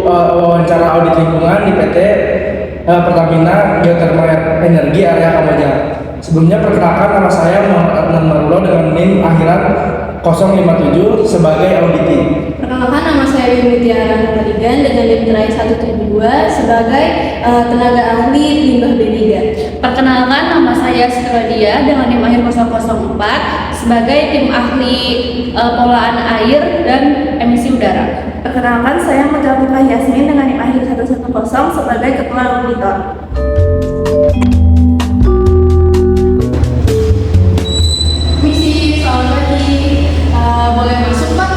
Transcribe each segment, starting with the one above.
wawancara audit lingkungan di PT Pertamina Geothermal Energi area Kamojang. Sebelumnya perkenalkan, nama saya Muhammad Adnan Marulo dengan NIM akhiran 057 sebagai auditi. Perkenalkan, nama saya Wimitiara Nataligan dengan NIM terakhir 172 sebagai tenaga ahli limbah B3. Perkenalkan, nama saya Sitiradia dengan NIM akhir 004 sebagai tim ahli pengelolaan air dan emisi udara. Perkenalkan, saya Mujabukah Yasmin dengan NIM akhir 110 sebagai ketua auditor. Misi soal bagi boleh masuk, Pak?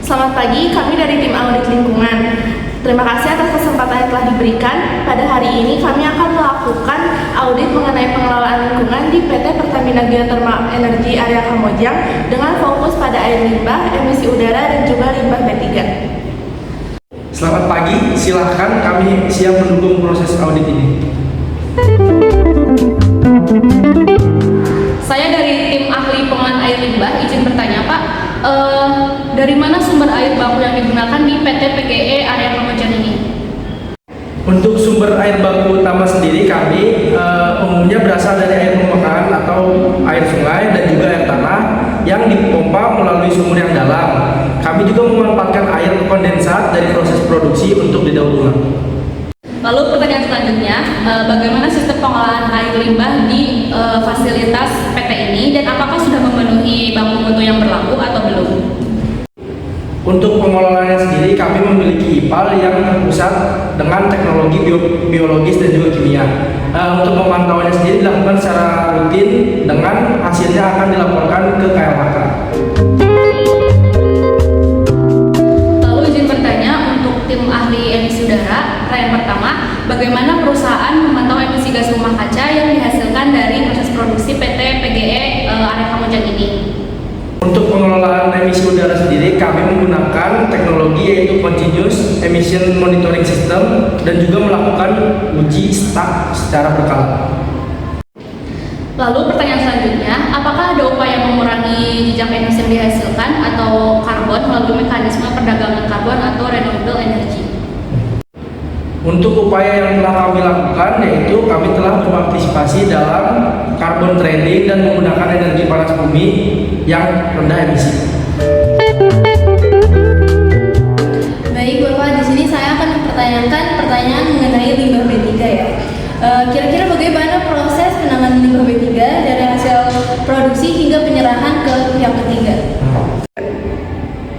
Selamat pagi, kami dari tim audit lingkungan. Terima kasih atas kesempatan yang telah diberikan. Pada hari ini kami akan melakukan audit mengenai pengelolaan lingkungan di PT Pertamina Geothermal Energi area Kamojang dengan fokus pada air limbah, emisi udara, dan juga limbah B3. Selamat pagi, silahkan, kami siap mendukung proses audit ini. Saya dari tim ahli pengelolaan air limbah, izin bertanya, Pak. Dari mana sumber air baku yang digunakan di PT PGE area Kamojang ini? Untuk sumber air baku utama sendiri kami umumnya berasal dari air permukaan atau air sungai dan juga air tanah yang dipompa melalui sumur yang dalam. Kami juga memanfaatkan air kondensat dari proses produksi untuk didaur ulang. Lalu pertanyaan selanjutnya, bagaimana sistem pengelolaan air limbah di fasilitas PT ini dan apakah sudah memenuhi baku mutu yang berlaku atau belum? Untuk pengelolaannya sendiri kami memiliki IPAL yang terpusat dengan teknologi biologis dan juga kimia. Untuk pemantauannya sendiri dilakukan secara rutin dengan hasilnya akan dilaporkan ke KLHK. Lalu izin bertanya, untuk tim ahli emisi udara, pertanyaan pertama, bagaimana perusahaan memantau emisi gas rumah kaca yang dihasilkan dari proses produksi PT PGE area Kamojang ini? Untuk pengelolaan emisi udara sendiri kami menggunakan teknologi yaitu Continuous Emission Monitoring System dan juga melakukan uji stak secara berkala. Lalu pertanyaan selanjutnya, apakah ada upaya mengurangi jejak emisi yang dihasilkan atau karbon melalui mekanisme perdagangan karbon atau renewable energy? Untuk upaya yang telah kami lakukan yaitu kami telah berpartisipasi dalam carbon trading dan menggunakan energi panas bumi yang rendah emisi. Baik Bapak, di sini saya akan mempertanyakan pertanyaan mengenai limbah B3 ya. Kira-kira bagaimana proses penanganan limbah B3 dari hasil produksi hingga penyerahan ke pihak ketiga?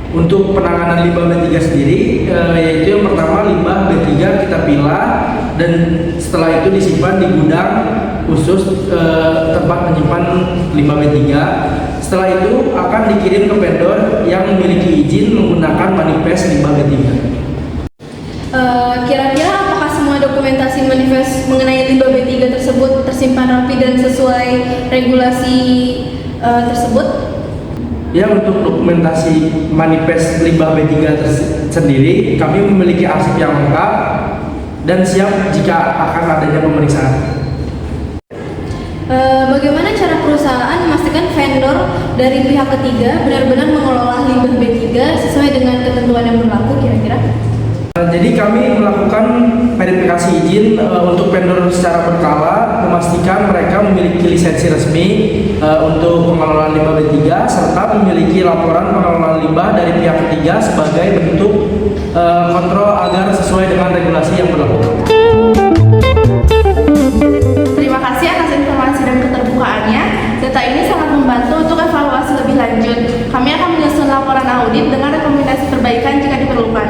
Untuk penanganan limbah B3 sendiri yaitu yang pertama limbah B3 kita pilah dan setelah itu disimpan di gudang khusus tempat menyimpan limbah B3. Setelah itu akan dikirim ke vendor yang memiliki izin menggunakan manifest limbah B3. Kira-kira apakah semua dokumentasi manifest mengenai limbah B3 tersebut tersimpan rapi dan sesuai regulasi tersebut? Ya, untuk dokumentasi manifest limbah B3 sendiri kami memiliki arsip yang lengkap dan siap jika akan adanya pemeriksaan. Bagaimana cara perusahaan memastikan vendor dari pihak ketiga benar-benar mengelola limbah B3 sesuai dengan ketentuan yang berlaku kira-kira? Jadi kami melakukan verifikasi izin untuk vendor secara berkala, memastikan mereka memiliki lisensi resmi untuk pengelolaan limbah B3 serta memiliki laporan pengelolaan limbah dari pihak ketiga sebagai bentuk kontrol agar sesuai dengan regulasi yang berlaku. Terima kasih atas informasi dan keterbukaannya. Data ini sangat membantu untuk evaluasi lebih lanjut. Kami akan menyusun laporan audit dengan rekomendasi perbaikan jika diperlukan.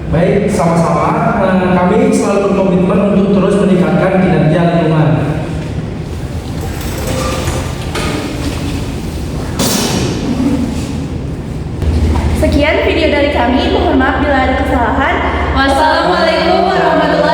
Baik, sama-sama. Kami selalu berkomitmen untuk terus meningkatkan kinerja lingkungan. Sekian video dari kami. Mohon maaf bila ada kesalahan. Wassalamualaikum warahmatullahi wabarakatuh.